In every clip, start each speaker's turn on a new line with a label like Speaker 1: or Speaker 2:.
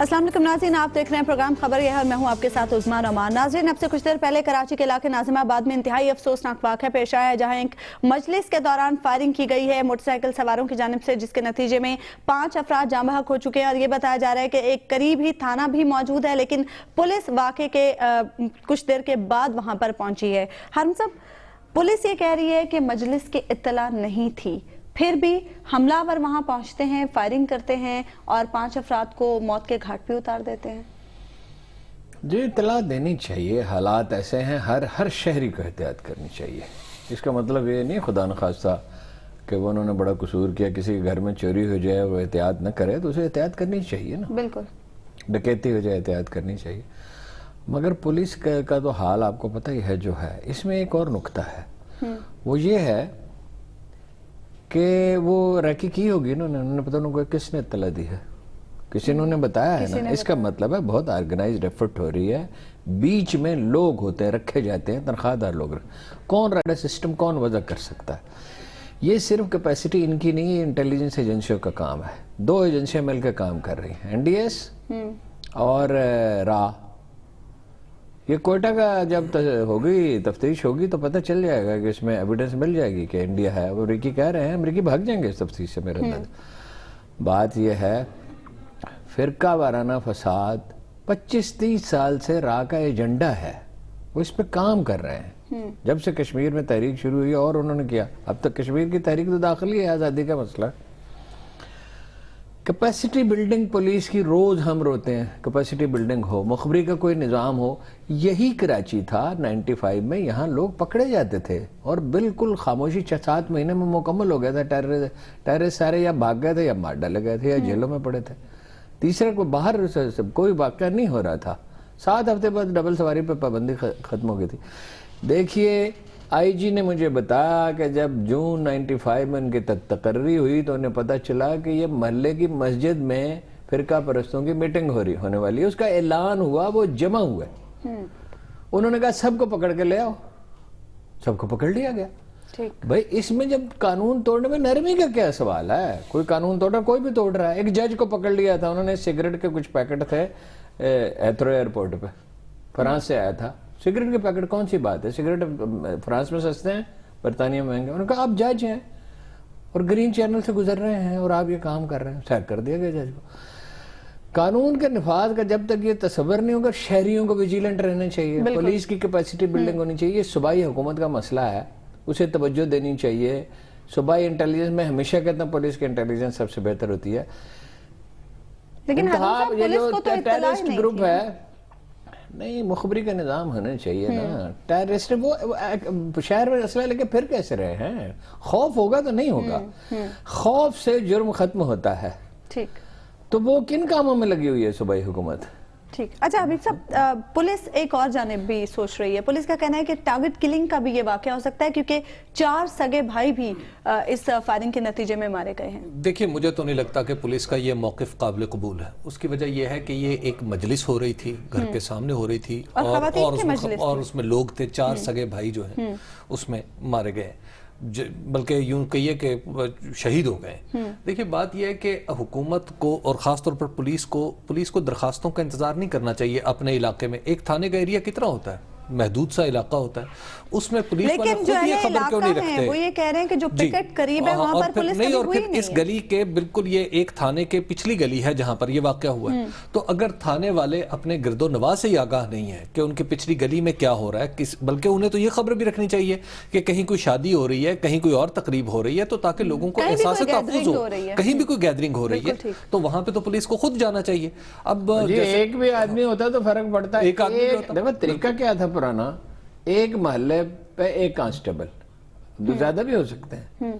Speaker 1: अस्सलाम वालेकुम नाज़रीन, आप देख रहे हैं प्रोग्राम खबर यह है और मैं हूं आपके साथ उस्मा नौमान। नाज़रीन, अब से कुछ देर पहले कराची के इलाके नाज़िमाबाद में इंतहाई अफसोसनाक वाक़या पेश आया है, जहां एक मजलिस के दौरान फायरिंग की गई है मोटरसाइकिल सवारों की जानिब से, जिसके नतीजे में 5 अफराद जाँ बहक हो चुके हैं। और ये बताया जा रहा है कि एक करीब ही थाना भी मौजूद है, लेकिन पुलिस वाक़े के कुछ देर के बाद वहाँ पर पहुँची है। हम सब पुलिस ये कह रही है कि मजलिस की इत्तला नहीं थी, फिर भी हमलावर वहां पहुंचते हैं, फायरिंग करते हैं और 5 अफराद को मौत के घाट पे उतार देते हैं।
Speaker 2: जी, इत्तला देनी चाहिए। हालात ऐसे हैं, हर शहरी को एहतियात करनी चाहिए। इसका मतलब ये नहीं खुदा न खास्ता कि वो उन्होंने बड़ा कसूर किया, किसी के घर में चोरी हो जाए वो एहतियात न करे तो उसे एहतियात करनी चाहिए ना।
Speaker 1: बिल्कुल,
Speaker 2: डकैती हो जाए एहतियात करनी चाहिए। मगर पुलिस का तो हाल आपको पता ही है जो है। इसमें एक और नुक्ता है, वो ये है कि वो रैकी की होगी ना, उन्होंने पता उनको किसने इत्तला दी है, किसी ने उन्हें बताया है ना। इसका मतलब है बहुत ऑर्गेनाइज्ड एफर्ट हो रही है। बीच में लोग होते हैं, रखे जाते हैं, तनख्वाहदार लोग। कौन रेड सिस्टम कौन वजह कर सकता है? ये सिर्फ कैपेसिटी इनकी नहीं है, इंटेलिजेंस एजेंसियों का काम है। 2 एजेंसियां मिलकर काम कर रही हैं, NDS और रा। ये कोयटा का जब होगी तफ्तीश होगी तो पता चल जाएगा कि इसमें एविडेंस मिल जाएगी कि इंडिया है। वो अमरीकी कह रहे हैं, अमरीकी भाग जाएंगे इस तफ्तीश से मेरे अंदर। बात ये है, फिरका वाराना फसाद 25-30 साल से रा का एजेंडा है, वो इस पे काम कर रहे हैं। जब से कश्मीर में तहरीक शुरू हुई और उन्होंने किया, अब तक कश्मीर की तहरीक तो दाखिली है, आज़ादी का मसला। कैपेसिटी बिल्डिंग पुलिस की रोज हम रोते हैं, कैपेसिटी बिल्डिंग हो, मुखबरी का कोई निज़ाम हो। यही कराची था 95 में, यहाँ लोग पकड़े जाते थे और बिल्कुल खामोशी 6-7 महीने में मुकम्मल हो गया था। टेररिस्ट सारे या भाग गए थे या मार डाले गए थे या जेलों में पड़े थे। तीसरे को बाहर कोई वाक़या नहीं हो रहा था। 7 हफ्ते बाद डबल सवारी पर पाबंदी खत्म हो गई थी। देखिए, IG ने मुझे बताया कि जब जून 95 में उनकी तकर्री हुई तो उन्हें पता चला कि ये महल्ले की मस्जिद में फिरका परस्तों की मीटिंग होने वाली है। उसका ऐलान हुआ, वो जमा हुआ। उन्होंने कहा सबको पकड़ के ले आओ, सबको पकड़ लिया गया। ठीक भाई, इसमें जब कानून तोड़ने में नरमी का क्या सवाल है? कोई कानून तोड़ रहा, कोई भी तोड़ रहा है। एक जज को पकड़ लिया था, उन्होंने सिगरेट के कुछ पैकेट थे हेथरो एयरपोर्ट पे, फ्रांस से आया था। सिगरेट के पैकेट कौन सी बात है? सिगरेट फ्रांस में सस्ते हैं, बरतानिया महंगे। उन्होंने कहा आप जज हैं और ग्रीन चैनल से गुजर रहे हैं और आप ये काम कर रहे हैं। सैक कर दिया गया जज को। कानून के निफाज का जब तक ये तस्वर नहीं होगा, शहरियों को विजिलेंट रहना चाहिए, पुलिस की कैपेसिटी बिल्डिंग होनी चाहिए। सूबाई हुकूमत का मसला है, उसे तवज्जो देनी चाहिए। सूबाई इंटेलिजेंस में हमेशा कहता हूँ पुलिस की इंटेलिजेंस सबसे बेहतर होती है।
Speaker 1: लेकिन
Speaker 2: ये जो टेररिस्ट ग्रुप है, नहीं, मुखबरी का निज़ाम होना चाहिए ना। टेररिस्ट वो शहर में असला लेके फिर कैसे रहे हैं? खौफ होगा तो नहीं होगा, खौफ से जुर्म खत्म होता है। ठीक, तो वो किन कामों में लगी हुई है सूबाई हुकूमत? ठीक।
Speaker 1: अच्छा हबीब साहब, पुलिस एक और जानिब भी सोच रही है। पुलिस का कहना है कि टारगेट किलिंग का भी ये वाकया हो सकता है, क्योंकि 4 सगे भाई भी इस फायरिंग के नतीजे में मारे गए हैं।
Speaker 3: देखिए, मुझे तो नहीं लगता कि पुलिस का ये मौक़िफ़ काबिल कबूल है। उसकी वजह यह है कि ये एक मजलिस हो रही थी, घर के सामने हो रही थी और उसमें लोग थे। 4 सगे भाई जो हैं उसमें मारे गए, बल्कि यूं कहिए कि शहीद हो गए। देखिए, बात यह है कि हुकूमत को और ख़ास तौर पर पुलिस को दरखास्तों का इंतज़ार नहीं करना चाहिए। अपने इलाके में एक थाने का एरिया कितना होता है, महदूद सा इलाका होता है, उसमें पुलिस वाले खुद ये खबर क्यों नहीं रखते?
Speaker 1: वो ये कह रहे हैं कि जो पिकेट करीब है वहां पर पुलिस
Speaker 3: नहीं, और फिर इस गली के बिल्कुल ये एक थाने के पिछली गली है जहां पर ये वाकया हुआ है। तो अगर थाने वाले अपने गिरदो नवाज से ही आगाह नहीं है कि उनकी पिछली गली में क्या हो रहा है, बल्कि उन्हें तो ये खबर भी रखनी चाहिए कि कहीं कोई शादी हो रही है, कहीं कोई और तकरीब हो रही है, तो ताकि लोगों को एहसास तहफ़्फ़ुज़ हो, कहीं भी कोई गैदरिंग हो रही है तो वहां पे तो पुलिस को खुद जाना चाहिए। अब
Speaker 2: एक भी आदमी होता तो फर्क पड़ता है। एक आदमी देखो, तरीका क्या था पुराना, एक महल्ले पे एक कांस्टेबल, ज्यादा भी हो सकते हैं,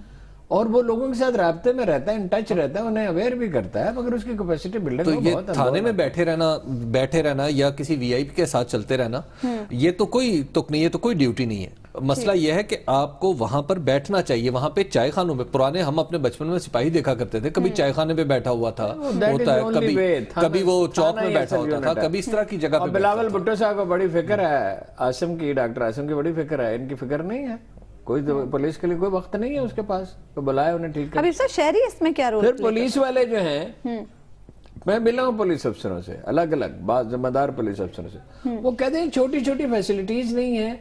Speaker 2: और वो लोगों के साथ राब्ते में रहता है, इन टच रहता है, उन्हें अवेयर भी करता है। मगर उसकी कैपेसिटी बिल्डिंग
Speaker 3: तो ये थाने में बैठे रहना या किसी VIP के साथ चलते रहना, ये तो कोई तुक नहीं है, तो कोई ड्यूटी नहीं है। मसला यह है कि आपको वहां पर बैठना चाहिए। वहां पे चाय खानों में, पुराने हम अपने बचपन में सिपाही देखा करते थे, कभी चाय खाने पे बैठा हुआ था, होता है, कभी वो चौक में बैठा होता था, कभी इस तरह की जगह पे।
Speaker 2: बिलावल भुट्टो साहब को बड़ी फिक्र है, आसिम की, डॉक्टर आसिम की बड़ी फिक्र है, इनकी फिक्र नहीं है। कोई पुलिस के लिए कोई वक्त नहीं है उसके पास, तो बुलाए उन्हें ठीक है।
Speaker 1: अभी सर शहरी इसमें क्या रोल?
Speaker 2: फिर पुलिस वाले जो हैं میں ملا ہوں پولیس افسروں سے الگ الگ بعض ذمہ دار پولیس افسروں سے، وہ کہتے ہیں چھوٹی چھوٹی فیسلٹیز نہیں ہیں،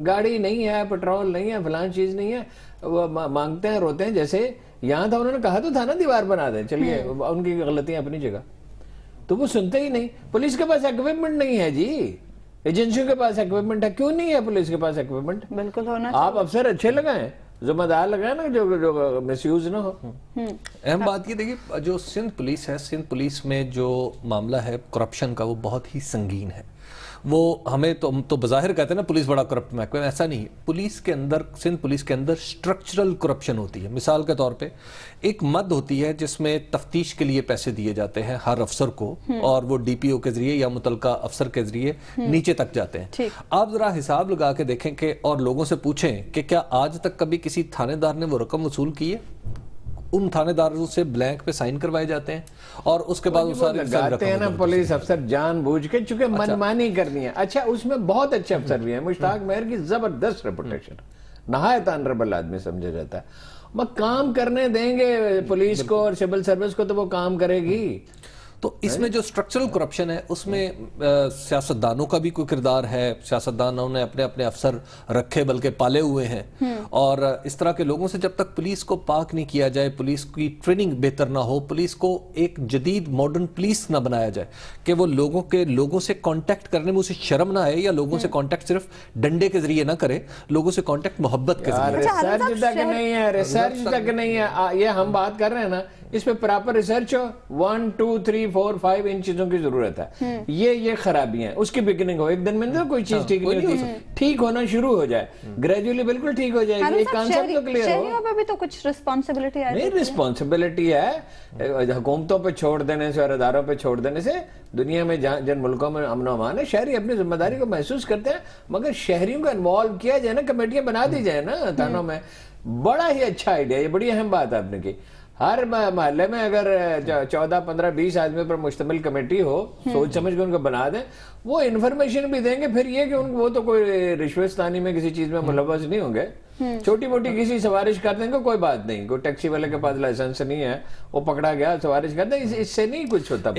Speaker 2: گاڑی نہیں ہے، پیٹرول نہیں ہے، فلان چیز نہیں ہے، وہ مانگتے ہیں روتے ہیں. جیسے یہاں تھا انہوں نے کہا تو تھا نا دیوار بنا دیں، چلیے ان کی غلطیاں اپنی جگہ، تو وہ سنتے ہی نہیں. پولیس کے پاس ایکوپمنٹ نہیں ہے جی، ایجنسیوں کے پاس ایکوپمنٹ ہے، کیوں نہیں ہے پولیس کے پاس ایکوپمنٹ؟
Speaker 1: بالکل ہونا
Speaker 2: آپ افسر اچھے لگائیں، ذمہ دار لگائیں نا، جو مس یوز نہ ہو.
Speaker 3: اہم بات یہ دیکھیے، جو سندھ پولیس ہے، سندھ پولیس میں جو معاملہ ہے کرپشن کا وہ بہت ہی سنگین ہے. وہ ہمیں تو بظاہر کہتے ہیں نا پولیس بڑا کرپٹ محکمہ، ایسا نہیں ہے. پولیس کے اندر، سندھ پولیس کے اندر سٹرکچرل کرپشن ہوتی ہے. مثال کے طور پہ ایک مد ہوتی ہے جس میں تفتیش کے لیے پیسے دیے جاتے ہیں ہر افسر کو، اور وہ ڈی پی او کے ذریعے یا متعلقہ افسر کے ذریعے نیچے تک جاتے ہیں. آپ ذرا حساب لگا کے دیکھیں کہ اور لوگوں سے پوچھیں کہ کیا آج تک کبھی کسی تھانے دار نے وہ رقم وصول کی ہے؟ ان تھانے داروں سے بلینک پہ سائن کروائے جاتے ہیں اور اس کے بعد وہ ساری
Speaker 2: لگاتے ہیں نا پولیس افسر جان بوجھ کے، چونکہ منمانی کرنی ہے. اچھا اس میں بہت اچھے افسر بھی ہیں. مشتاق مہر کی زبردست ریپوٹیشن، نہایت آنریبل آدمی سمجھا جاتا ہے. وہ کام کرنے دیں گے پولیس کو اور سول سروس کو تو وہ کام کرے گی.
Speaker 3: تو اس میں جو سٹرکچرل کرپشن ہے اس میں سیاستدانوں کا بھی کوئی کردار ہے. سیاستدانوں نے اپنے اپنے افسر رکھے بلکہ پالے ہوئے ہیں، اور اس طرح کے لوگوں سے جب تک پولیس کو پاک نہیں کیا جائے، پولیس کی ٹریننگ بہتر نہ ہو، پولیس کو ایک جدید ماڈرن پولیس نہ بنایا جائے کہ وہ لوگوں سے کانٹیکٹ کرنے میں اسے شرم نہ آئے، یا لوگوں سے کانٹیکٹ صرف ڈنڈے کے ذریعے نہ کرے، لوگوں سے کانٹیکٹ محبت کے ذریعے.
Speaker 2: ریسرچ تک نہیں ہے، ریسرچ تک نہیں ہے. یہ ہم بات کر رہے ہیں نا، اس پہ پراپر ریسرچ ہو. 1 2 3 4 5 ان چیزوں کی ضرورت ہے. یہ خرابیاں ہیں، اس کی بگننگ ہو. ایک دن میں کوئی چیز ٹھیک نہیں ہوتی، ٹھیک ہونا شروع ہو جائے، گریجولی بالکل ٹھیک ہو جائے گی. ایک کانسیپٹ تو کلیئر ہو.
Speaker 1: شہریوں پہ بھی تو کچھ رسپانسبلٹی ہے.
Speaker 2: نہیں، رسپانسبلٹی ہے حکومتوں پہ چھوڑ دینے سے اور اداروں پہ چھوڑ دینے سے. دنیا میں جن ملکوں میں امن و امان ہے، شہری اپنی ذمہ داری کو محسوس کرتے ہیں، مگر شہریوں کو انوالو کیا جائے نا، کمیٹیاں بنا دی جائے نا تھانوں میں. بڑا ہی اچھا آئیڈیا، یہ بڑی اہم بات آپ نے کی. ہر محلے میں اگر 14 15 20 آدمی پر مشتمل کمیٹی ہو، سوچ سمجھ کے ان کو بنا دیں، وہ انفارمیشن بھی دیں گے. پھر یہ کہ وہ تو کوئی رشوتستانی میں کسی چیز میں ملوث نہیں ہوں گے. چھوٹی موٹی کسی سوارش کر دیں گے کوئی بات نہیں. کوئی ٹیکسی والے کے پاس لائسنس نہیں ہے، وہ پکڑا گیا سوارش کر دیں، اس سے نہیں کچھ ہوتا.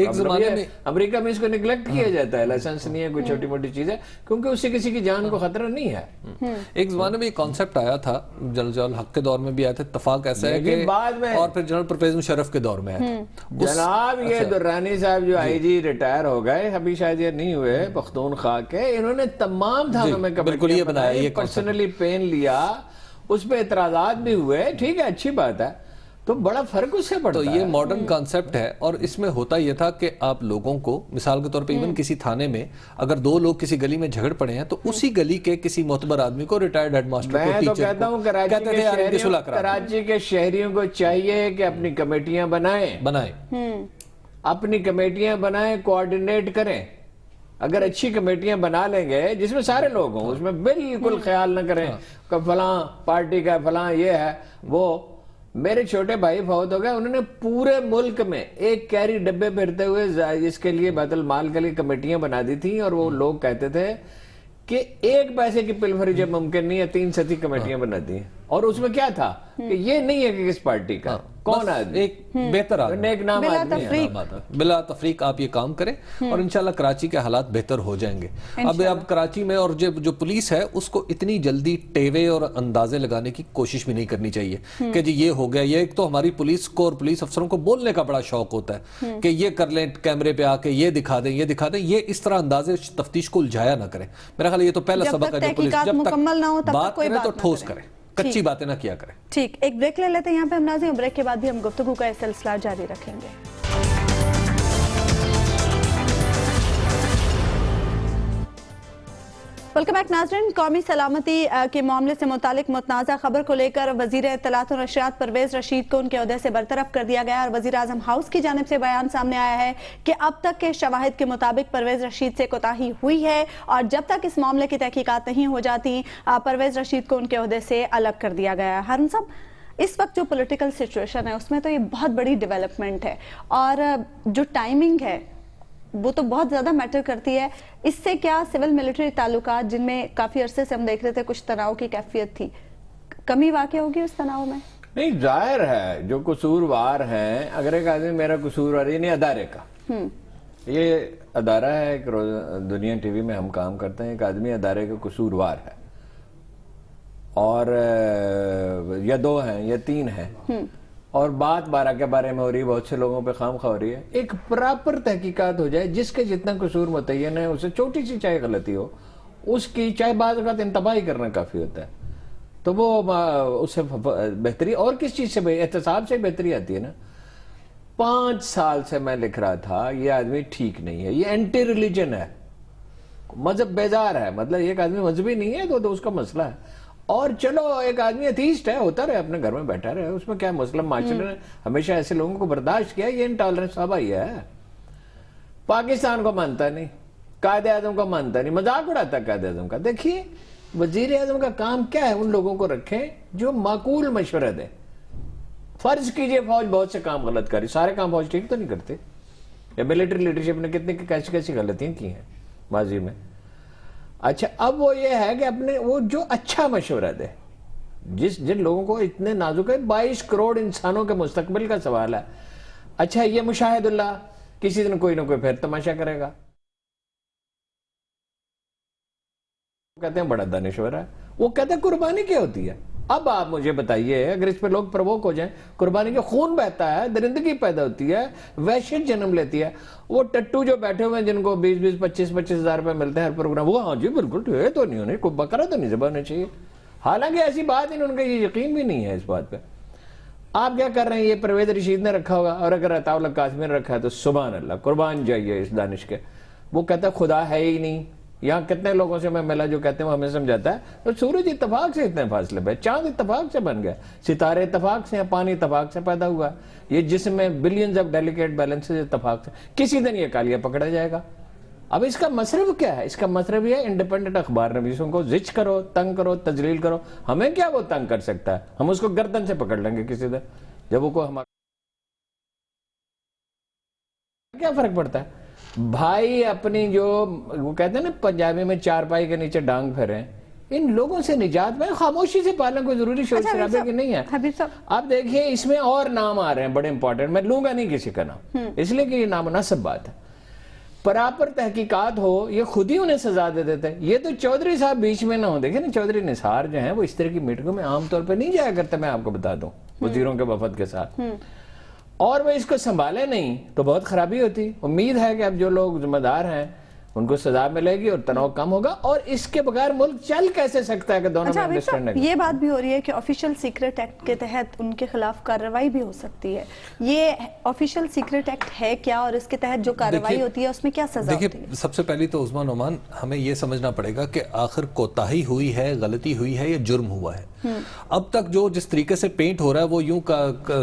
Speaker 2: امریکہ میں اس کو نگلیکٹ کیا جاتا ہے، لائسنس نہیں ہے، کوئی چھوٹی موٹی چیز ہے، کیونکہ اس سے کسی کی جان کو خطرہ نہیں ہے.
Speaker 3: ایک زمانے میں یہ کانسیپٹ آیا تھا، جنرل حق کے دور میں بھی آیا تھا. اتفاق ایسا ہے کہ
Speaker 2: بعد میں
Speaker 3: اور پھر جنرل پرویز مشرف کے دور میں آیا تھا.
Speaker 2: جناب یہ درانی صاحب جو آئی جی ریٹائر ہو گئے، ابھی شاید یہ نہیں ہوئے، پختونخوا کے، انہوں نے تمام تھانوں میں
Speaker 3: بالکل یہ بنایا، یہ
Speaker 2: پرسنلی پین لیا، اس پہ اعتراضات بھی ہوئے. ٹھیک ہے، اچھی بات ہے، تو بڑا فرق اس سے پڑتا ہے.
Speaker 3: تو یہ ماڈرن کانسیپٹ ہے، اور اس میں ہوتا یہ تھا کہ آپ لوگوں کو مثال کے طور پہ ایون کسی تھانے میں اگر 2 لوگ کسی گلی میں جھگڑ پڑے ہیں تو اسی گلی کے کسی معتبر آدمی کو، ریٹائرڈ ہیڈ ماسٹر کو،
Speaker 2: میں تو کہتا ہوں کراچی کے شہریوں کو چاہیے کہ اپنی کمیٹیاں بنائیں، اپنی کمیٹیاں بنائیں، کوآرڈینیٹ کریں. اگر اچھی کمیٹیاں بنا لیں گے جس میں سارے لوگ ہوں، اس میں بالکل خیال نہ کریں کہ فلاں پارٹی کا، فلاں یہ ہے وہ. میرے چھوٹے بھائی فوت ہو گئے، انہوں نے پورے ملک میں ایک کیری ڈبے پھرتے ہوئے اس کے لیے بیت المال کے لیے کمیٹیاں بنا دی تھیں، اور وہ لوگ کہتے تھے کہ 1 پیسے کی پلفری جب ممکن نہیں ہے 3 سطحی کمیٹیاں بناتی ہیں. اور اس میں کیا تھا کہ یہ نہیں ہے کہ کس پارٹی کا کون آدمی،
Speaker 3: ایک بہتر آدمی،
Speaker 2: نیک نام آدمی،
Speaker 3: بلا تفریق آپ یہ کام کریں، اور انشاءاللہ کراچی کے حالات بہتر ہو جائیں گے. اب کراچی میں اور جو پولیس ہے اس کو اتنی جلدی ٹیوے اور اندازے لگانے کی کوشش بھی نہیں کرنی چاہیے کہ جی یہ ہو گیا. یہ ایک تو ہماری پولیس کو اور پولیس افسروں کو بولنے کا بڑا شوق ہوتا ہے کہ یہ کر لیں، کیمرے پہ آ کے یہ دکھا دیں، یہ دکھا دیں. یہ اس طرح اندازے تفتیش کو الجھایا نہ کریں. میرا خیال یہ تو پہلا سبق ہے جو پولیس جب تک بات کرے تو ٹھوس کرے، کچی باتیں نہ کیا کریں.
Speaker 1: ٹھیک، ایک بریک لے لیتے ہیں یہاں پہ ہم ناظرین. بریک کے بعد بھی ہم گفتگو کا سلسلہ جاری رکھیں گے. ویلکم بیک ناظرین. قومی سلامتی کے معاملے سے متعلق متنازع خبر کو لے کر وزیر اطلاعات و نشریات پرویز رشید کو ان کے عہدے سے برطرف کر دیا گیا، اور وزیر اعظم ہاؤس کی جانب سے بیان سامنے آیا ہے کہ اب تک کے شواہد کے مطابق پرویز رشید سے کوتاہی ہوئی ہے، اور جب تک اس معاملے کی تحقیقات نہیں ہو جاتی پرویز رشید کو ان کے عہدے سے الگ کر دیا گیا ہے. ہارون صاحب، اس وقت جو پولیٹیکل سچویشن ہے اس میں تو یہ بہت بڑی ڈیولپمنٹ ہے، اور جو ٹائمنگ ہے وہ تو بہت زیادہ میٹر کرتی ہے. اس سے کیا سول ملٹری تعلقات، جن میں کافی عرصے سے ہم دیکھ رہے تھے کچھ تناؤ کی کیفیت تھی، کمی واقع ہوگی اس تناؤ میں؟
Speaker 2: نہیں، ظاہر ہے جو قصوروار ہیں، اگر ایک آدمی میرا قصوروار یعنی ادارے کا یہ ادارہ ہے ایک دنیا ٹی وی میں ہم کام کرتے ہیں. ایک آدمی ادارے کا قصوروار ہے اور یا 2 ہیں یا 3 ہیں اور بات 12 کے بارے میں ہو رہی ہے, بہت سے لوگوں پہ خام خواہ ہو رہی ہے. ایک پراپر تحقیقات ہو جائے جس کے جتنا قصور متعین ہے, اسے چھوٹی سی چاہے غلطی ہو, اس کی چاہے بعض اوقات انتباہی کرنا کافی ہوتا ہے, تو وہ اس سے بہتری اور کس چیز سے احتساب سے بہتری آتی ہے نا. 5 سال سے میں لکھ رہا تھا یہ آدمی ٹھیک نہیں ہے, یہ اینٹی ریلیجن ہے, مذہب بیزار ہے, مطلب ایک آدمی مذہبی نہیں ہے تو اس کا مسئلہ ہے. اور چلو ایک آدمی ایتھیسٹ ہے, ہوتا رہے, اپنے گھر میں بیٹھا رہے, اس میں کیا مسئلہ. معاشرے نے ہمیشہ ایسے لوگوں کو برداشت کیا, یہ انٹالرنس اب آئی ہے. پاکستان کو مانتا نہیں, قائد اعظم کو مانتا نہیں, مذاق اڑاتا قائد اعظم کا. دیکھیے وزیر اعظم کا کام کیا ہے, ان لوگوں کو رکھیں جو معقول مشورہ دیں. فرض کیجئے فوج بہت سے کام غلط کری, سارے کام فوج ٹھیک تو نہیں کرتے, یا ملٹری لیڈرشپ نے کتنی کیسی غلطیاں کی ہیں ماضی میں. اچھا اب وہ یہ ہے کہ اپنے وہ جو اچھا مشورہ دے, جن لوگوں کو اتنے نازک ہے, 22 کروڑ انسانوں کے مستقبل کا سوال ہے. اچھا یہ مشاہد اللہ کسی دن کوئی نہ کوئی پھر تماشا کرے گا, کہتے ہیں بڑا دانشور ہے, وہ کہتے ہیں قربانی کیا ہوتی ہے. اب آپ مجھے بتائیے, اگر اس پہ لوگ پرووک ہو جائیں, قربانی کے خون بہتا ہے, درندگی پیدا ہوتی ہے, وحشت جنم لیتی ہے. وہ ٹٹو جو بیٹھے ہوئے ہیں جن کو 20-20 25-25 ہزار روپے ملتے ہیں ہر پروگرام, وہ ہاں جی بالکل ٹھیک تو نہیں ہونے, کوئی بکرا تو نہیں ذبح ہونا چاہیے. حالانکہ ایسی بات ان کا یہ یقین بھی نہیں ہے اس بات پہ. آپ کیا کر رہے ہیں, یہ پرویز رشید نے رکھا ہوگا, اور اگر عطا اللہ قاسمی نے رکھا ہے تو سبحان اللہ, قربان جائیے اس دانش کے. وہ کہتا ہے خدا ہے ہی نہیں. یہاں کتنے لوگوں سے میں ملا جو کہتے ہیں وہ ہمیں سمجھاتا ہے تو سورج اتفاق سے اتنے فاصلے پہ, چاند اتفاق سے بن گیا, ستارے اتفاق سے, پانی اتفاق سے پیدا ہوا, یہ جسم میں بلینز آف ڈیلیکیٹ بیلنسز اتفاق سے. کسی دن یہ کالیہ پکڑا جائے گا. اب اس کا مصرف کیا ہے, اس کا مصرف یہ انڈیپینڈنٹ اخبار نویسوں کو زچ کرو, تنگ کرو, تذلیل کرو. ہمیں کیا وہ تنگ کر سکتا ہے, ہم اس کو گردن سے پکڑ لیں گے کسی دن, جب وہ کو ہمارا کیا فرق پڑتا ہے. بھائی اپنی جو وہ کہتے ہیں نا پنجابی میں, چارپائی کے نیچے ڈانگ پھیریں, ان لوگوں سے نجات میں خاموشی سے پالنا کوئی ضروری شور شرابے کی نہیں ہے. آپ دیکھیے اس میں اور نام آ رہے ہیں بڑے امپورٹنٹ, میں لوں گا نہیں کسی کا نام اس لیے کہ یہ نامناسب بات ہے. پراپر تحقیقات ہو, یہ خود ہی انہیں سزا دے دیتے. یہ تو چودھری صاحب بیچ میں نہ ہو. دیکھیں نا چودھری نثار جو ہیں وہ اس طرح کی میٹنگوں میں عام طور پہ نہیں جایا کرتے, میں آپ کو بتا دوں, وزیروں کے وفد کے ساتھ, اور وہ اس کو سنبھالے نہیں تو بہت خرابی ہوتی. امید ہے کہ اب جو لوگ ذمہ دار ہیں ان کو سزا ملے گی اور تناؤ کم ہوگا. اور اس کے بغیر ملک چل کیسے سکتا ہے کہ دونوں میں انڈرسٹینڈنگ.
Speaker 1: یہ بات بھی ہو رہی ہے کہ آفیشل سیکرٹ ایکٹ کے تحت ان کے خلاف کارروائی بھی ہو سکتی ہے. یہ آفیشل سیکرٹ ایکٹ ہے کیا, اور اس کے تحت جو کارروائی ہوتی ہے اس میں کیا سزا ہوتی ہے؟
Speaker 3: دیکھیں سب سے پہلی تو عظمیٰ نعمان ہمیں یہ سمجھنا پڑے گا کہ آخر کوتاہی ہوئی ہے, غلطی ہوئی ہے, یا جرم ہوا ہے. اب تک جو جس طریقے سے پینٹ ہو رہا ہے وہ یوں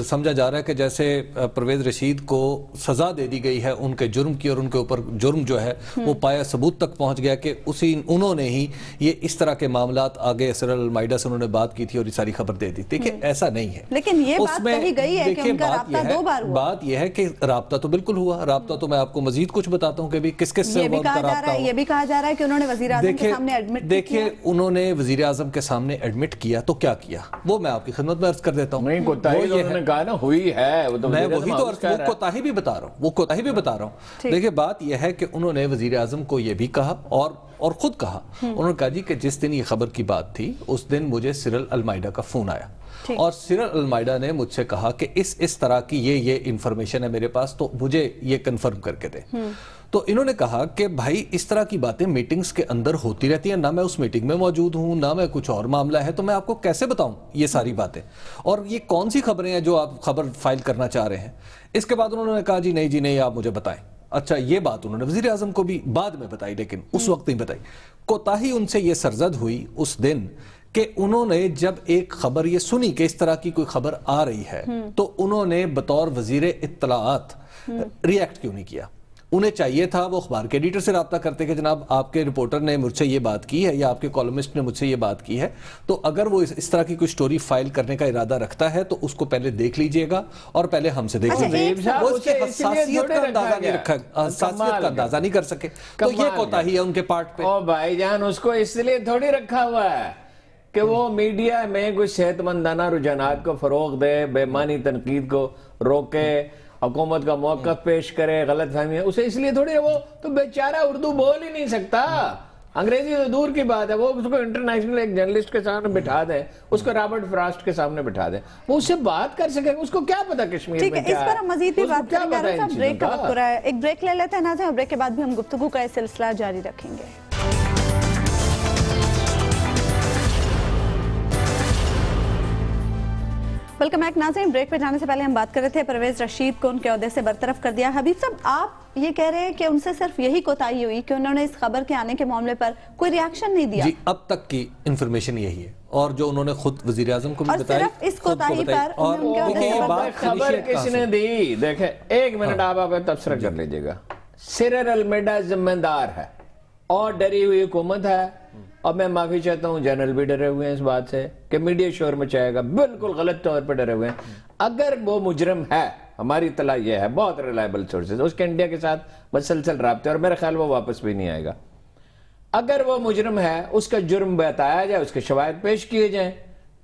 Speaker 3: سمجھا جا رہا ہے کہ جیسے پرویز رشید کو سزا دے دی گئی ہے ان کے جرم کی, اور ان کے اوپر جرم جو ہے وہ پایا ثبوت تک پہنچ گیا کہ انہوں نے ہی یہ اس طرح کے معاملات آگے سرل المائدہ سے انہوں نے بات کی تھی اور یہ ساری خبر دے دی. دیکھیں ایسا نہیں ہے,
Speaker 1: لیکن یہ بات کہی گئی ہے کہ ان کا رابطہ 2 بار ہوا.
Speaker 3: بات یہ ہے کہ رابطہ تو بالکل ہوا. رابطہ تو میں آپ کو مزید کچھ بتاتا ہوں کہ بھی کس کس سے
Speaker 1: یہ بھی کہا جا رہا ہے کہ انہوں نے وزیر اعظم کے سامنے ایڈمٹ کیا.
Speaker 3: دیکھیں انہوں نے وزیر اعظم کے سامنے ایڈمٹ کیا تو کیا کیا وہ میں آپ کی خدمت میں عرض کر دیتا ہوں.
Speaker 2: نہیں کوتاہی انہوں نے کہا نا ہوئی ہے,
Speaker 3: میں وہی تو وہ کوتاہی بھی بتا رہا ہوں, دیکھیں بات یہ ہے کہ انہوں نے وزیر اعظم کو یہ بھی کہا اور خود کہا, انہوں نے کہا جی کہ جس دن یہ خبر کی بات تھی اس دن مجھے سرل المائدہ کا فون آیا, اور سرل المائدہ نے مجھ سے کہا کہ اس طرح کی یہ انفارمیشن ہے میرے پاس, تو مجھے یہ کنفرم کر کے دے. تو انہوں نے کہا کہ بھائی اس طرح کی باتیں میٹنگز کے اندر ہوتی رہتی ہیں, نہ میں اس میٹنگ میں موجود ہوں, نہ میں کچھ اور معاملہ ہے, تو میں آپ کو کیسے بتاؤں یہ ساری باتیں, اور یہ کون سی خبریں ہیں جو آپ خبر فائل کرنا چاہ رہے ہیں. اس کے بعد انہوں نے کہا جی نہیں آپ مجھے بتائیں. اچھا یہ بات انہوں نے وزیر اعظم کو بھی بعد میں بتائی, لیکن اس وقت نہیں بتائی. کوتاہی ان سے یہ سرزد ہوئی اس دن کہ انہوں نے جب ایک خبر یہ سنی کہ اس طرح کی کوئی خبر آ رہی ہے, تو انہوں نے بطور وزیر اطلاعات ریئیکٹ کیوں نہیں کیا. انہیں چاہیے تھا وہ اخبار کے ایڈیٹر سے رابطہ کرتے کہ جناب آپ کے رپورٹر نے مجھ سے یہ بات کی ہے, یا آپ کے کالمسٹ نے مجھ سے یہ بات کی ہے, تو اگر وہ اس طرح کی کوئی سٹوری فائل کرنے کا ارادہ رکھتا ہے تو اس کو پہلے دیکھ لیجئے گا اور پہلے ہم سے دیکھ لیجئے گا. وہ اس کی حساسیت کا اندازہ نہیں کر سکے, تو یہ کوتاہی ہے ان کے پارٹ پہ.
Speaker 2: او بھائی جان اس کو اس لیے تھوڑی رکھا ہوا ہے کہ وہ میڈیا میں کچھ صحت مندانہ رجحانات کو فروغ دے, بے معنی تنقید کو روکے, हुकूमत का मौक़िफ़ पेश करे, गलत फहमी है उसे, इसलिए थोड़ी है, वो तो बेचारा उर्दू बोल ही नहीं सकता, अंग्रेजी तो दूर की बात है, वो उसको इंटरनेशनल एक जर्नलिस्ट के सामने बिठा दें, उसको रॉबर्ट फ्रॉस्ट के सामने बिठा दें, वो उससे बात कर सकेगा, उसको क्या पता कश्मीर
Speaker 1: ठीक
Speaker 2: में
Speaker 1: है,
Speaker 2: क्या
Speaker 1: इस
Speaker 2: है,
Speaker 1: पर हम मजीद भी बात
Speaker 2: क्या
Speaker 1: करेंगे।
Speaker 2: पता इन
Speaker 1: साहब, ब्रेक का
Speaker 2: चीज़ों
Speaker 1: वक्त हो रहा है, एक ब्रेक ले लेते हैं नाज़रीन, और ब्रेक के बाद भी हम गुफ्तगू का सिलसिला जारी रखेंगे। वेलकम बैक नाज़रीन। ब्रेक पे जाने से पहले हम बात कर रहे थे परवेज रशीद को उनके ओहदे से बरतरफ कर दिया। हबीब साहब, आप ये कह रहे हैं कि उनसे सिर्फ यही कोताही हुई कि उन्होंने इस खबर के आने के मामले पर कोई रिएक्शन नहीं दिया?
Speaker 3: जी, अब तक की इंफॉर्मेशन यही है, और जो उन्होंने खुद वजीर आज़म को भी बताई,
Speaker 1: सिर्फ इस कोताही पर
Speaker 3: और देखिए ये बात
Speaker 2: खबर किसने दी, देखें एक मिनट आप तबसरा कर लीजिएगा। सिरर अलमेडा जिम्मेदार है और डरी हुई हुकूमत है, और मैं माफी चाहता हूं, जनरल भी डरे हुए हैं इस बात से कि मीडिया शोर मचाएगा, बिल्कुल गलत तौर पर डरे हुए हैं। अगर वो मुजरम है, हमारी इत्तला ये है, बहुत रिलायबल सोर्सेज, उसके इंडिया के साथ मुसलसल राब्ते, और मेरा ख्याल वो वापस भी नहीं आएगा। अगर वो मुजरम है, उसका जुर्म बताया जाए, उसके शवाहिद पेश किए जाएं,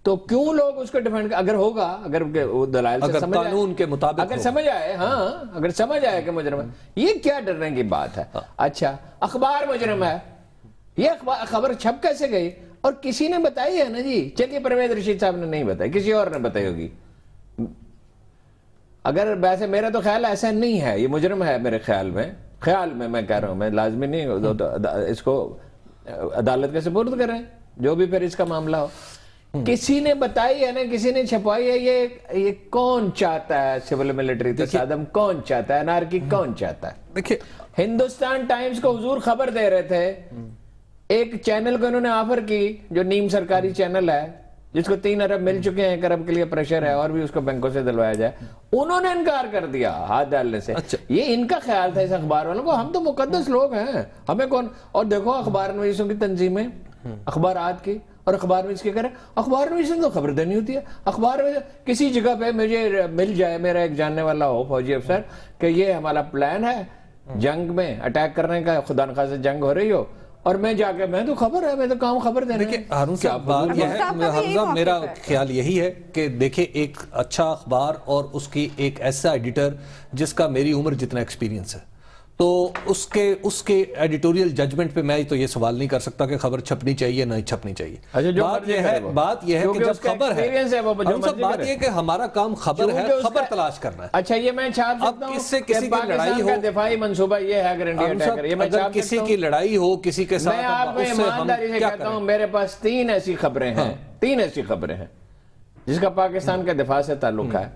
Speaker 2: तो क्यों लोग उसको डिफेंड, अगर होगा, अगर दलाइल से समझ
Speaker 3: कानून के मुताबिक
Speaker 2: अगर समझ आए, हाँ अगर समझ आए कि मुजरम है, ये क्या डरने की बात है। अच्छा, अखबार मुजरम है, ये खबर छप कैसे गई, और किसी ने बताई है ना जी, चलिए परवेज रशीद साहब ने नहीं बताई, किसी और ने बताई होगी। अगर वैसे मेरा तो ख्याल ऐसा नहीं है, ये मुजरम है मेरे ख्याल में मैं कह रहा हूं, मैं लाजमी नहीं तो इसको अदालत के सुपुर्द करें, जो भी फिर इसका मामला हो। किसी ने बताई है ना, किसी ने छपाई है, ये कौन चाहता है सिविल मिलिट्री तसादम, कौन चाहता है अनारकी, कौन चाहता है?
Speaker 3: देखिए,
Speaker 2: हिंदुस्तान टाइम्स को हुजूर खबर दे रहे थे, एक चैनल को इन्होंने ऑफर की, जो नीम सरकारी चैनल है, जिसको 3 अरब मिल चुके हैं, 1 अरब के लिए प्रेशर है, और भी उसको बैंकों से दिलवाया जाए, उन्होंने इनकार कर दिया हाथ डालने से।
Speaker 3: अच्छा।
Speaker 2: ये इनका ख्याल था इस अखबार वालों को, हम तो मुकद्दस लोग हैं, हमें कौन। और देखो अखबार नवीसों की तंजीमें, अखबारात की, और अखबार में इसके करें, अखबार में इसमें तो खबर देनी होती है। अखबार में किसी जगह पे मुझे मिल जाए, मेरा एक जानने वाला हो फौजी अफसर, कि ये हमारा प्लान है जंग में अटैक करने का, खुदा न खास्ता जंग हो रही हो, और मैं जाके, मैं तो खबर है, मैं तो काम खबर देने।
Speaker 3: देखिए हारून साहब, बात यह है, हारून साहब मेरा ख्याल यही है कि देखिए एक अच्छा अखबार और उसकी एक ऐसा एडिटर जिसका मेरी उम्र जितना एक्सपीरियंस है, तो उसके एडिटोरियल जजमेंट पे मैं तो ये सवाल नहीं कर सकता कि खबर छपनी चाहिए नहीं छपनी चाहिए।
Speaker 2: अच्छा,
Speaker 3: बात यह है कि जब खबर है, बात यह कि हमारा काम खबर है, खबर तलाश करना है।
Speaker 2: अच्छा, ये मैं छाप सकता हूं,
Speaker 3: किससे किसी की लड़ाई हो,
Speaker 2: दिफाई मंसूबा ये है, अगर इंडिया अटैक करे, ये मैं छाप
Speaker 3: किसी की लड़ाई हो किसी के साथ,
Speaker 2: मैं आपको ईमानदारी से कहता हूं, मेरे पास 3 ऐसी खबरें हैं, 3 ऐसी खबरें हैं जिसका पाकिस्तान के दिफा से ताल्लुक है।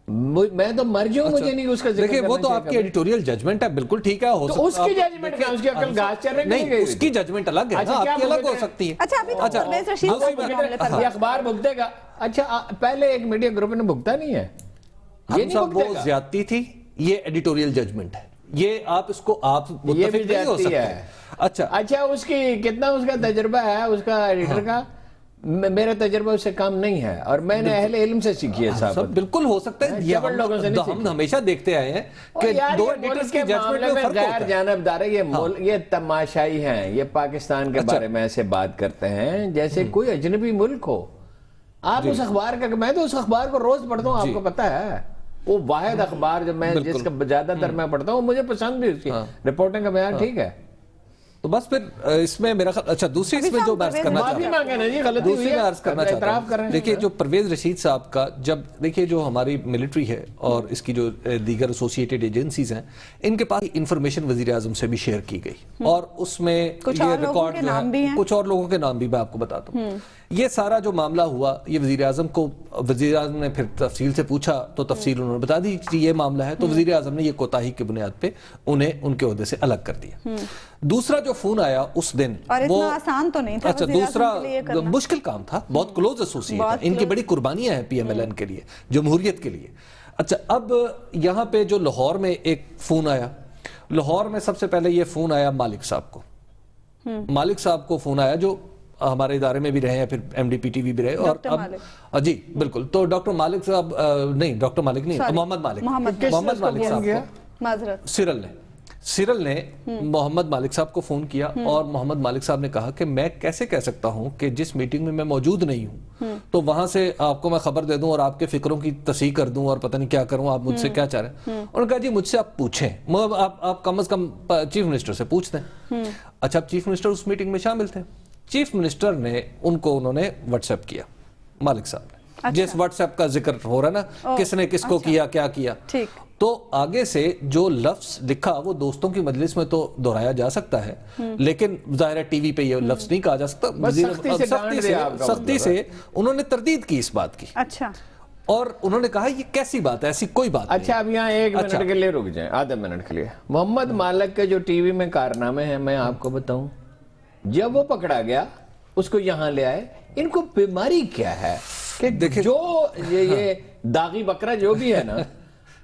Speaker 2: मैं तो मर जाऊं, मुझे नहीं उसका जिक्र।
Speaker 3: देखिए वो तो आपकी एडिटोरियल जजमेंट है, बिल्कुल ठीक है, हो सकता है
Speaker 2: उसकी जजमेंट क्या, उसकी अकल घास चल रही
Speaker 3: नहीं, उसकी जजमेंट अलग है ना, आपकी अलग हो सकती है।
Speaker 1: अच्छा, अभी तो परवेज रशीद साहब के मामले पर
Speaker 2: ये अखबार भुगतेगा। अच्छा, पहले एक मीडिया ग्रुप ने भुगता नहीं है, ये नहीं
Speaker 3: वो ज्यादती थी, ये एडिटोरियल जजमेंट है, ये आप इसको आप मुत्तफिक नहीं हो सकते। अच्छा, उसकी कितना उसका तजुर्बा है, उसका एडिटर का, मेरा तजुर्बा उससे काम नहीं है, और मैंने अहले इल्म से सीखी है साहब। बिल्कुल हो सकता है, ये लोगों से हम हमेशा देखते आए हैं कि दो एडिटर्स की जजमेंट में फर्क होता है।
Speaker 2: जानबदार ये तमाशाई हैं, ये पाकिस्तान के बारे में ऐसे बात करते हैं जैसे कोई अजनबी मुल्क हो। आप उस अखबार का, मैं तो उस अखबार को रोज पढ़ता हूँ, आपको पता है, वो वाहिद अखबार जो मैं जिसका ज्यादातर मैं पढ़ता हूँ, मुझे पसंद भी उसकी रिपोर्टिंग का बयान ठीक है।
Speaker 3: तो बस फिर इसमें मेरा अच्छा, दूसरी इसमें जो मैं अर्ज करना चाहता हूं, देखिए जो परवेज रशीद साहब का, जब देखिए जो हमारी मिलिट्री है और इसकी जो दीगर एसोसिएटेड एजेंसीज हैं, इनके पास इंफॉर्मेशन वजीर आजम से भी शेयर की गई, और उसमें ये रिकॉर्ड जो है, कुछ और लोगों के नाम भी मैं आपको बताता हूँ। ये सारा जो मामला हुआ, ये वजीर आजम को, वजीर आजम ने फिर तफसील से पूछा, तो तफसील उन्होंने बता दी कि ये मामला है, तो वजीर आजम ने ये कोताही की बुनियाद पे उन्हें उनके ओहदे से अलग कर दिया। दूसरा जो फोन आया उस दिन, वो
Speaker 1: आसान तो नहीं था।
Speaker 3: अच्छा, दूसरा मुश्किल काम था, बहुत क्लोज एसोसिएट है, इनकी बड़ी कुर्बानियां हैं PMLN के लिए, जमहूरियत के लिए। अच्छा, अब यहाँ पे जो लाहौर में एक फोन आया, लाहौर में सबसे पहले ये फोन आया मालिक साहब को, मालिक साहब को फोन आया, जो हमारे इदारे में भी रहे हैं, फिर MDPTV भी रहे, और अब जी बिल्कुल, तो डॉक्टर मालिक साहब नहीं, डॉक्टर मालिक नहीं, मोहम्मद मालिक साहब को सिरल ने सिरल ने मोहम्मद मालिक साहब को फोन किया और मोहम्मद मालिक साहब ने कहा कि मैं कैसे कह सकता हूं कि जिस मीटिंग में मैं मौजूद नहीं हूं तो वहां से आपको मैं खबर दे दूं और आपके फिक्रों की तस्हीह कर दूं और पता नहीं क्या करूं, आप मुझसे क्या चाह रहे हैं। उन्होंने कहा जी मुझसे आप पूछें, मतलब आप कम से कम चीफ मिनिस्टर से पूछते हैं। अच्छा, चीफ मिनिस्टर उस मीटिंग में शामिल थे। चीफ मिनिस्टर ने उन्होंने व्हाट्सएप किया मालिक साहब ने। अच्छा। जिस व्हाट्सएप का जिक्र हो रहा है ना, किसने किसको किया, क्या किया, ठीक। तो आगे से जो लफ्ज लिखा वो दोस्तों की मजलिस में तो दोहराया जा सकता है, लेकिन जाहिर है टीवी पे ये लफ्ज नहीं कहा जा सकता। सख्ती से उन्होंने तरदीद की इस बात की। अच्छा, और उन्होंने कहा ये कैसी बात है, ऐसी कोई बात नहीं।
Speaker 2: अच्छा, अब यहाँ एक मिनट के लिए रुक जाएं, आधे मिनट के लिए। मोहम्मद मालिक के जो टीवी में कारनामे हैं मैं आपको बताऊं, जब वो पकड़ा गया उसको यहाँ ले आए, इनको बीमारी क्या है कि जो ये दागी बकरा जो भी है ना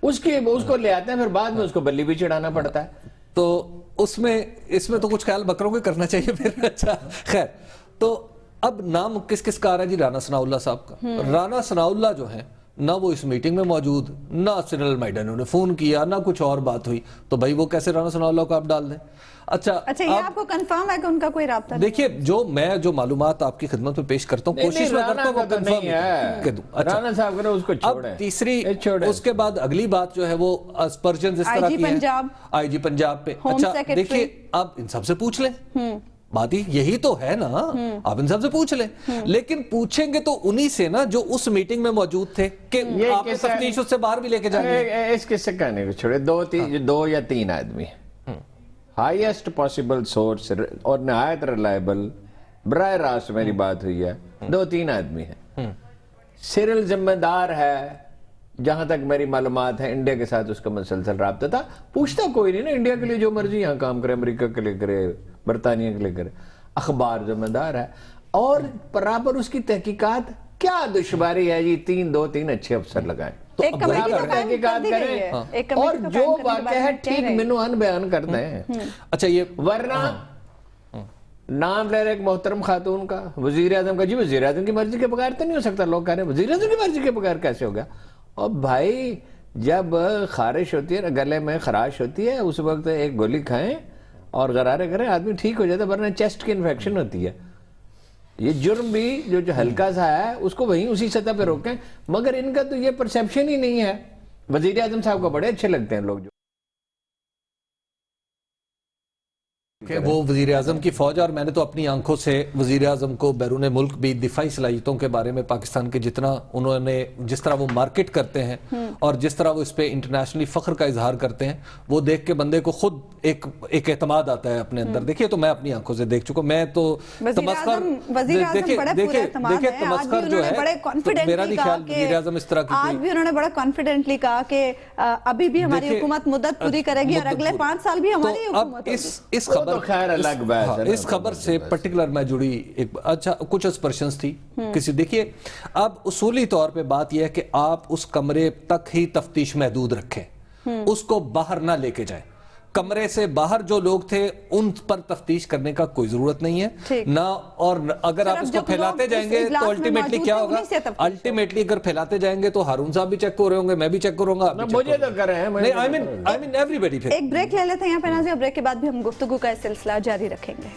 Speaker 2: उसको ले आते हैं, फिर बाद में उसको बल्ली भी चढ़ाना पड़ता है।
Speaker 3: तो इसमें तो कुछ ख्याल बकरों को करना चाहिए फिर। अच्छा, खैर, तो अब नाम किस किस का आ रहा है जी? राना सनाउल्लाह साहब का। राना सनाउल्लाह जो है ना वो इस मीटिंग में मौजूद, ना सिरल मैडन ने फोन किया, ना कुछ और बात हुई, तो भाई वो कैसे राना सनाउल्लाह को आप डाल दें? अच्छा,
Speaker 1: ये आपको कंफर्म है कि उनका कोई राब्ता?
Speaker 3: देखिए, जो मालूमात आपकी खिदमत में पेश करता हूँ, कोशिश मैं करता हूँ कंफर्म कर दूं। अच्छा,
Speaker 2: राना साहब ने उसको छोड़ा।
Speaker 3: अब तीसरी, उसके बाद अगली बात जो है वो अस्पर्जन इस तरह की है आईजी पंजाब पे। अच्छा, देखिए, आप इन सबसे पूछ लें, बात ही यही तो है ना, आप इन सबसे पूछ लें। लेकिन पूछेंगे तो उन्हीं से ना जो उस मीटिंग में मौजूद थे, कि आप तफ्तीश उससे बाहर भी लेके जाएंगे।
Speaker 2: इस किस्से कहने को छोड़े, दो या तीन आदमी, हाईएस्ट पॉसिबल सोर्स और नहायत रिलायबल, बराह रास्त मेरी बात हुई है, 2-3 आदमी हैं। सिरल जिम्मेदार है, जहां तक मेरी मालूमात है, इंडिया के साथ उसका मुसलसल राब्ता था। पूछता कोई नहीं ना, इंडिया के लिए जो मर्जी यहाँ काम करे, अमेरिका के लिए करे, बरतानिया के लिए करे। अखबार जिम्मेदार है और बराबर उसकी तहकीकात। क्या दुश्वारी है जी, 3 अच्छे अफसर लगाए तो तहकीकात करें और जो वाक़या है ठीक मिनुअन बयान करते हैं।
Speaker 3: अच्छा, ये
Speaker 2: वरना नाम ले रहे एक मोहतरम खातून का, वजीर आजम का, जी वजीर आजम की मर्जी के बगैर तो नहीं हो सकता। लोग कह रहे हैं वजीर आजम की मर्जी के बगैर कैसे हो गया? और भाई, जब खारिश होती है ना, गले में खराश होती है, उस वक्त एक गोली खाएं और गरारे करें, आदमी ठीक हो जाता है। वरना चेस्ट की इन्फेक्शन होती है। ये जुर्म भी जो हल्का सा है उसको वहीं उसी सतह पे रोकें, मगर इनका तो ये परसेप्शन ही नहीं है। वजीर आजम साहब को बड़े अच्छे लगते हैं लोग जो
Speaker 3: कि वो वजीर आजम की फौज, और मैंने तो अपनी आंखों से वजीर आजम को बैरून मुल्क भी दिफाई सलाहियतों के बारे में पाकिस्तान के जितना उन्होंने, जिस तरह वो मार्केट करते हैं और जिस तरह वो इस पे इंटरनेशनली फख्र का इजहार करते हैं, वो देख के बंदे को खुद एक एतमाद आता है अपने अंदर। देखिए, तो मैं अपनी आंखों से देख चुका, मैं तो तमस्खुर, देखिए तमस्खुर जो है, मेरा नहीं ख्याल वजीर आजम इस तरह की।
Speaker 1: आज भी उन्होंने बड़ा कॉन्फिडेंटली कहा कि अभी भी हमारी हुकूमत मुद्दत पूरी करेगी और अगले 5 साल भी हमारी हुकूमत होगी।
Speaker 2: तो खैर अलग बात है।
Speaker 3: इस खबर से पर्टिकुलर मैं जुड़ी एक, अच्छा, कुछ अस्पर्शंस थी किसी। देखिए, अब उसूली तौर पे बात यह है कि आप उस कमरे तक ही तफ्तीश महदूद रखें, उसको बाहर ना लेके जाएं। कमरे से बाहर जो लोग थे उन पर तफ्तीश करने का कोई जरूरत नहीं है ना। और अगर आप इसको फैलाते जाएंगे तो अल्टीमेटली क्या होगा? अल्टीमेटली अगर फैलाते जाएंगे तो हारून साहब भी चेक हो रहे होंगे, मैं भी चेक करूंगा,
Speaker 2: मुझे तो कर रहे हैं।
Speaker 3: I mean everybody.
Speaker 1: एक ब्रेक ले लेते हैं यहाँ पे नाज़िर, ब्रेक के बाद भी हम गुफ्तगू का सिलसिला जारी रखेंगे।